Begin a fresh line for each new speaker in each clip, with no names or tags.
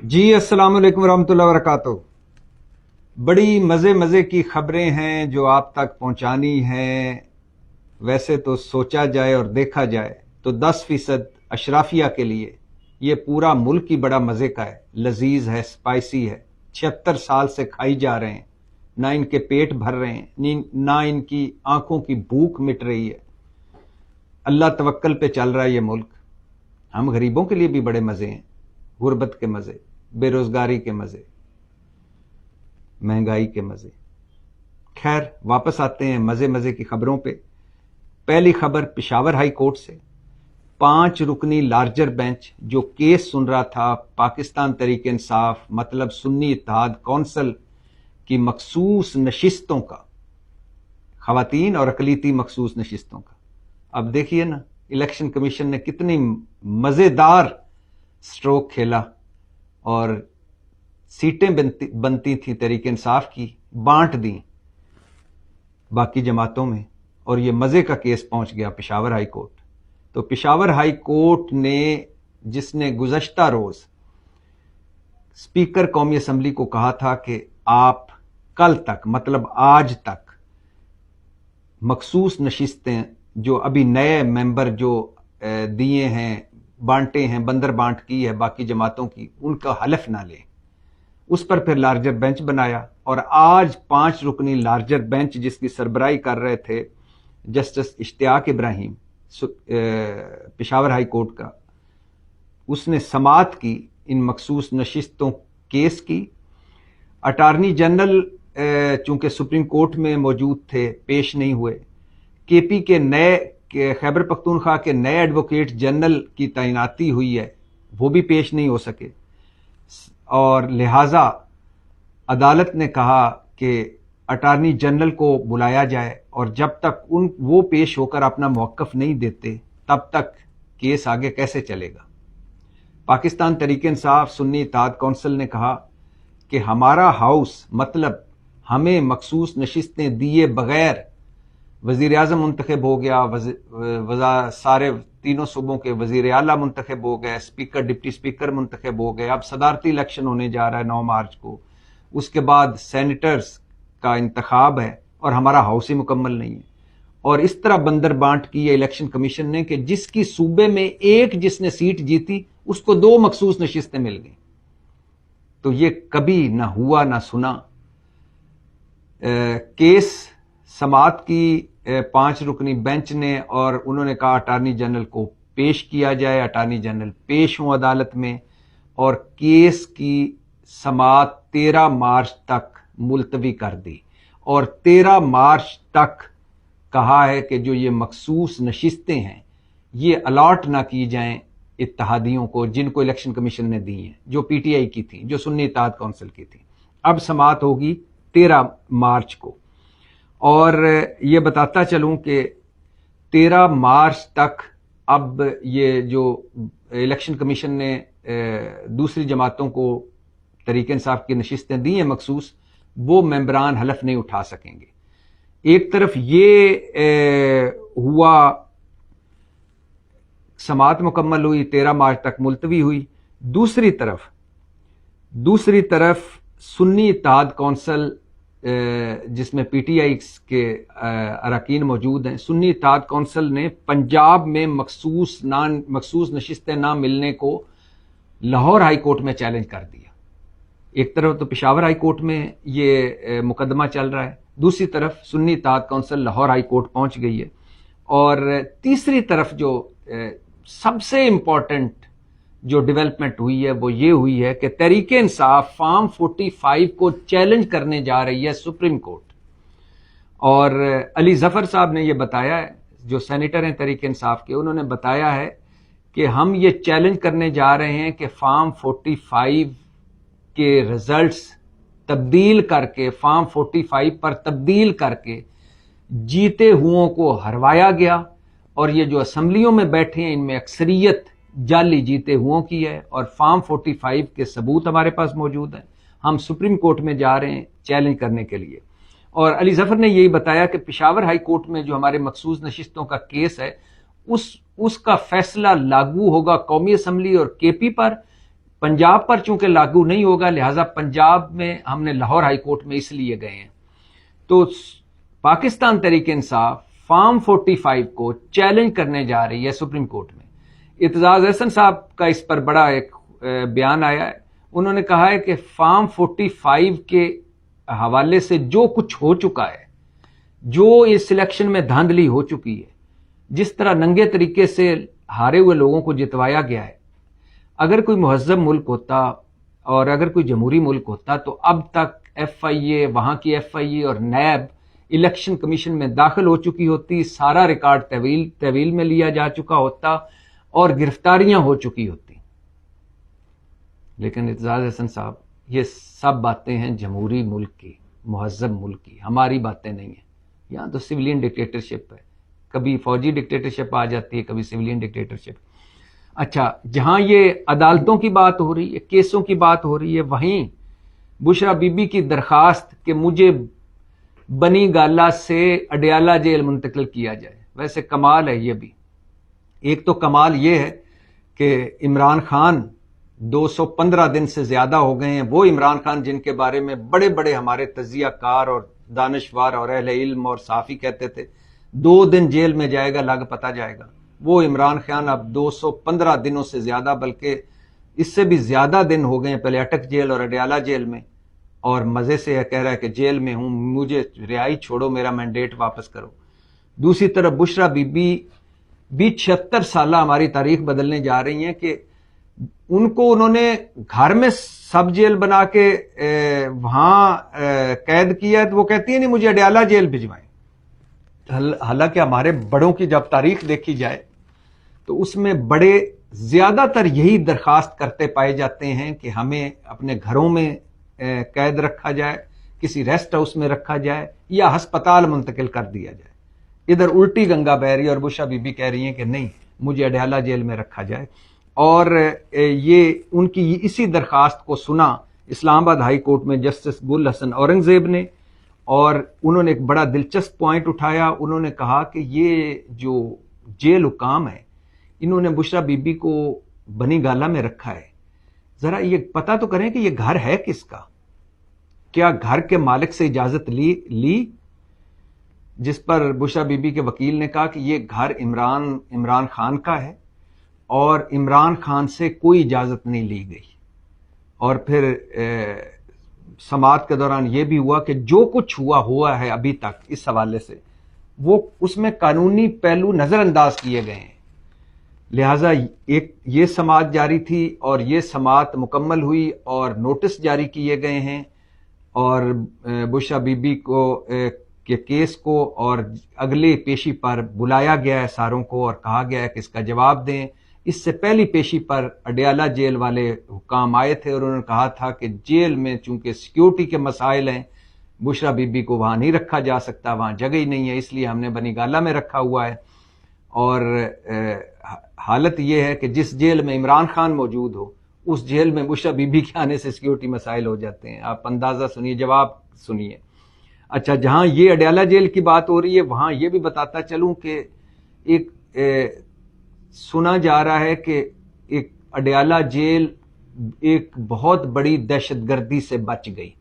जी अस्सलाम वालेकुम रहमतुल्लाहि व बरकातुहू। बड़ी मज़े मज़े की खबरें हैं जो आप तक पहुंचानी हैं। वैसे तो सोचा जाए और देखा जाए तो 10% अशराफिया के लिए ये पूरा मुल्क ही बड़ा मज़े का है, लजीज है, स्पाइसी है। 76 साल से खाई जा रहे हैं, ना इनके पेट भर रहे हैं, ना इनकी आंखों की भूख मिट रही है। अल्लाह तवक्कल पे चल रहा है ये मुल्क। हम गरीबों के लिए भी बड़े मज़े हैं, गुर्बत के मज़े, बेरोजगारी के मज़े, महंगाई के मज़े। खैर वापस आते हैं मज़े मज़े की खबरों पे। पहली खबर पेशावर हाई कोर्ट से। 5 रुकनी लार्जर बेंच जो केस सुन रहा था पाकिस्तान तहरीक इंसाफ मतलब सुन्नी इत्तेहाद कौंसिल की मखसूस नशिस्तों का, खवातीन और अकलीती मखसूस नशिस्तों का। अब देखिए ना, इलेक्शन कमीशन ने कितनी मज़ेदार स्ट्रोक खेला और सीटें बनती थी तहरीक इंसाफ की, बांट दी बाकी जमातों में, और ये मज़े का केस पहुंच गया पेशावर हाई कोर्ट। तो पेशावर हाई कोर्ट ने, जिसने गुज़श्ता रोज़ स्पीकर कौमी असम्बली को कहा था कि आप कल तक मतलब आज तक मखसूस नशिस्तें जो अभी नए मेंबर जो दिए हैं, बांटे हैं, बंदर बांट की है बाकी जमातों की, उनका हलफ ना लें, उस पर फिर लार्जर बेंच बनाया। और आज 5 रुकनी लार्जर बेंच जिसकी सरबराही कर रहे थे justice Ishtiaq Ibrahim Peshawar high court का, उसने समात की इन मखसूस नशिस्तों केस की। अटार्नी जनरल चूंकि सुप्रीम कोर्ट में मौजूद थे, पेश नहीं हुए। केपी के नए खैबर पख्तूनख्वा के नए एडवोकेट जनरल की तैनाती हुई है, वो भी पेश नहीं हो सके, और लिहाजा अदालत ने कहा कि अटार्नी जनरल को बुलाया जाए और जब तक वो पेश होकर अपना मौक़िफ़ नहीं देते तब तक केस आगे कैसे चलेगा। पाकिस्तान तहरीक इंसाफ सुन्नी इत्तेहाद कौंसिल ने कहा कि हमारा हाउस मतलब हमें मखसूस नशिस्तें दिए बगैर वज़ीर आज़म मुंतखब हो गया, सारे तीनों सूबों के वज़ीर आला मुंतखब हो गए, स्पीकर डिप्टी स्पीकर मुंतखब हो गए, अब सदारती इलेक्शन होने जा रहा है 9 मार्च को, उसके बाद सेनेटर्स का इंतखाब है और हमारा हाउस ही मुकम्मल नहीं है। और इस तरह बंदर बांट की है इलेक्शन कमीशन ने कि जिसकी सूबे में एक जिसने सीट जीती उसको 2 मखसूस नशिस्तें मिल गई। तो ये कभी ना हुआ ना सुना। केस समात की 5 रुकनी बेंच ने, और उन्होंने कहा अटार्नी जनरल को पेश किया जाए, अटार्नी जनरल पेश हों अदालत में, और केस की समात 13 मार्च तक मुलतवी कर दी। और 13 मार्च तक कहा है कि जो ये मखसूस नशिस्तें हैं ये अलॉट ना की जाएं इत्तेहादियों को जिनको इलेक्शन कमीशन ने दी हैं, जो पीटीआई की थी, जो सुन्नी इत्तेहाद कौंसिल की थी। अब समात होगी 13 मार्च को। और ये बताता चलूं कि 13 मार्च तक अब ये जो इलेक्शन कमीशन ने दूसरी जमातों को तहरीक इंसाफ की नशिस्तें दी हैं मखसूस, वो मेंबरान हलफ नहीं उठा सकेंगे। एक तरफ ये हुआ, समात मुकम्मल हुई, 13 मार्च तक मुलतवी हुई। दूसरी तरफ सुन्नी इत्तेहाद कौंसिल जिसमें पीटीआई के अरकान मौजूद हैं, सुन्नी इत्तेहाद कौंसिल ने पंजाब में मखसूस नशिस्तें ना मिलने को लाहौर हाई कोर्ट में चैलेंज कर दिया। एक तरफ तो पेशावर हाई कोर्ट में ये मुकदमा चल रहा है, दूसरी तरफ Sunni Ittehad council Lahore high court पहुंच गई है। और तीसरी तरफ जो सबसे इंपॉर्टेंट जो डेवलपमेंट हुई है वो ये हुई है कि तहरीक इंसाफ फॉर्म 45 को चैलेंज करने जा रही है सुप्रीम कोर्ट। और अली जफर साहब ने ये बताया है, जो सेनेटर हैं तहरीक इंसाफ के, उन्होंने बताया है कि हम ये चैलेंज करने जा रहे हैं कि फॉर्म 45 के रिजल्ट्स तब्दील करके, फॉर्म 45 पर तब्दील करके जीते हुओं को हरवाया गया, और ये जो असम्बलियों में बैठे हैं इनमें अक्सरियत जाली जीते हुओं की है, और फॉर्म 45 के सबूत हमारे पास मौजूद हैं। हम सुप्रीम कोर्ट में जा रहे हैं चैलेंज करने के लिए। और अली जफर ने यही बताया कि पेशावर हाई कोर्ट में जो हमारे मखसूस नशिस्तों का केस है उसका फैसला लागू होगा कौमी असम्बली और केपी पर, पंजाब पर चूंकि लागू नहीं होगा, लिहाजा पंजाब में हमने लाहौर हाई कोर्ट में इसलिए गए हैं। तो पाकिस्तान तहरीक इंसाफ फॉर्म 45 को चैलेंज करने जा रही है सुप्रीम कोर्ट में। इत्जाज अहसन साहब का इस पर बड़ा एक बयान आया है। उन्होंने कहा है कि फॉर्म 45 के हवाले से जो कुछ हो चुका है, जो इस सिलेक्शन में धांधली हो चुकी है, जिस तरह नंगे तरीके से हारे हुए लोगों को जितवाया गया है, अगर कोई मुहज़्ज़ब मुल्क होता और अगर कोई जमहूरी मुल्क होता तो अब तक FIA, वहां की FIA और नैब इलेक्शन कमीशन में दाखिल हो चुकी होती, सारा रिकॉर्ड तहवील में लिया जा चुका होता और गिरफ्तारियां हो चुकी होती। लेकिन इत्जाज हसन साहब, ये सब बातें हैं जमहूरी मुल्क की, मुहज़्ज़ब मुल्क की, हमारी बातें नहीं हैं। यहाँ तो सिविलियन डिक्टेटरशिप है, कभी फौजी डिक्टेटरशिप आ जाती है, कभी सिविलियन डिक्टेटरशिप। अच्छा, जहां ये अदालतों की बात हो रही है, केसों की बात हो रही है, वहीं बुशरा बीबी की दरखास्त कि मुझे बनी गाला से अडयाला जेल मुंतकिल किया जाए। वैसे कमाल है ये भी। एक तो कमाल ये है कि इमरान खान 215 दिन से ज्यादा हो गए हैं, वो इमरान खान जिनके बारे में बड़े बड़े हमारे तजियाकार और दानिशवार और अहले इल्म और साफी कहते थे 2 दिन जेल में जाएगा, लग पता जाएगा, वो इमरान खान अब 215 दिनों से ज्यादा, बल्कि इससे भी ज्यादा दिन हो गए हैं, पहले अटक जेल और अडयाला जेल में, और मजे से कह रहा है कि जेल में हूं, मुझे रिहाई छोड़ो, मेरा मैंडेट वापस करो। दूसरी तरफ बुशरा बीबी भी 76 साल हमारी तारीख बदलने जा रही हैं कि उनको उन्होंने घर में सब जेल बना के वहां कैद किया, तो वो कहती है नहीं मुझे अडयाला जेल भिजवाएं। हालांकि हमारे बड़ों की जब तारीख देखी जाए तो उसमें बड़े ज्यादातर यही दरखास्त करते पाए जाते हैं कि हमें अपने घरों में कैद रखा जाए, किसी रेस्ट हाउस में रखा जाए या अस्पताल मुंतकिल कर दिया जाए। इधर उल्टी गंगा बह रही है और बुशरा बीबी कह रही हैं कि नहीं, मुझे अडयाला जेल में रखा जाए। और ये उनकी इसी दरखास्त को सुना इस्लामाबाद हाई कोर्ट में जस्टिस गुल हसन औरंगजेब ने, और उन्होंने एक बड़ा दिलचस्प पॉइंट उठाया। उन्होंने कहा कि ये जो जेल हुकाम है, इन्होंने बुशरा बीबी को बनी गाला में रखा है, जरा ये पता तो करें कि ये घर है किसका, क्या घर के मालिक से इजाजत ली? जिस पर बुशरा बीबी के वकील ने कहा कि ये घर इमरान खान का है और इमरान खान से कोई इजाजत नहीं ली गई। और फिर समाअत के दौरान यह भी हुआ कि जो कुछ हुआ है अभी तक इस हवाले से, वो उसमें कानूनी पहलू नजरअंदाज किए गए हैं। लिहाजा एक ये समाअत जारी थी और ये समाअत मुकम्मल हुई और नोटिस जारी किए गए हैं और बुशरा बीबी को के केस को और अगले पेशी पर बुलाया गया है सारों को और कहा गया है कि इसका जवाब दें। इससे पहली पेशी पर अडयाला जेल वाले हुकाम आए थे और उन्होंने कहा था कि जेल में चूंकि सिक्योरिटी के मसाइल हैं, बुशरा बीबी को वहां नहीं रखा जा सकता, वहां जगह ही नहीं है, इसलिए हमने बनी गाला में रखा हुआ है। और हालत यह है कि जिस जेल में इमरान खान मौजूद हो, उस जेल में बुशरा बीबी के आने से सिक्योरिटी मसाइल हो जाते हैं। आप अंदाजा सुनिए, जवाब सुनिए। अच्छा, जहां ये अडयाला जेल की बात हो रही है, वहां ये भी बताता चलूं कि एक सुना जा रहा है कि एक अडयाला जेल एक बहुत बड़ी दहशतगर्दी से बच गई।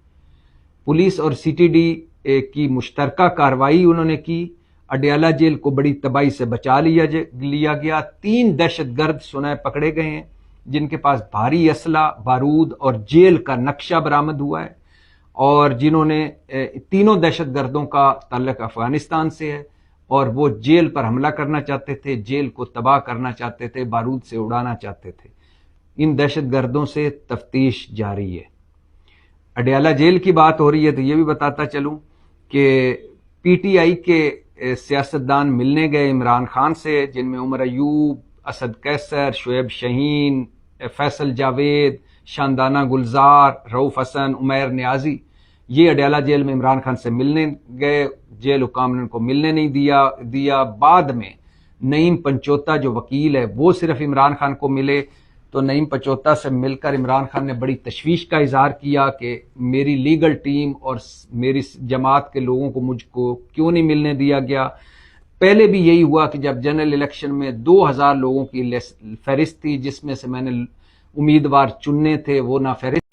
पुलिस और CTD की मुश्तरका कार्रवाई उन्होंने की, अडयाला जेल को बड़ी तबाही से बचा लिया गया। 3 दहशतगर्द सुना पकड़े गए हैं जिनके पास भारी असला, बारूद और जेल का नक्शा बरामद हुआ है, और जिन्होंने तीनों दहशतगर्दों का ताल्लुक अफगानिस्तान से है और वो जेल पर हमला करना चाहते थे, जेल को तबाह करना चाहते थे, बारूद से उड़ाना चाहते थे। इन दहशतगर्दों से तफ्तीश जारी है। अडयाला जेल की बात हो रही है तो ये भी बताता चलूं कि PTI के सियासतदान मिलने गए इमरान खान से, जिनमें उमर अयूब, असद कैसर, शुएब शहीन, फैसल जावेद, शानदाना गुलजार, रऊफ हसन, उमैर नियाजी, ये अडयाला जेल में इमरान खान से मिलने गए। जेल हुकाम ने उनको मिलने नहीं दिया। बाद में नईम पंचोता जो वकील है, वो सिर्फ इमरान खान को मिले, तो नईम पंचोता से मिलकर इमरान खान ने बड़ी तशवीश का इजहार किया कि मेरी लीगल टीम और मेरी जमात के लोगों को मुझको क्यों नहीं मिलने दिया गया। पहले भी यही हुआ कि जब जनरल इलेक्शन में 2000 लोगों की फहरिस्त थी, जिसमें से मैंने امیدوار چننے تھے وہ نہ فہرست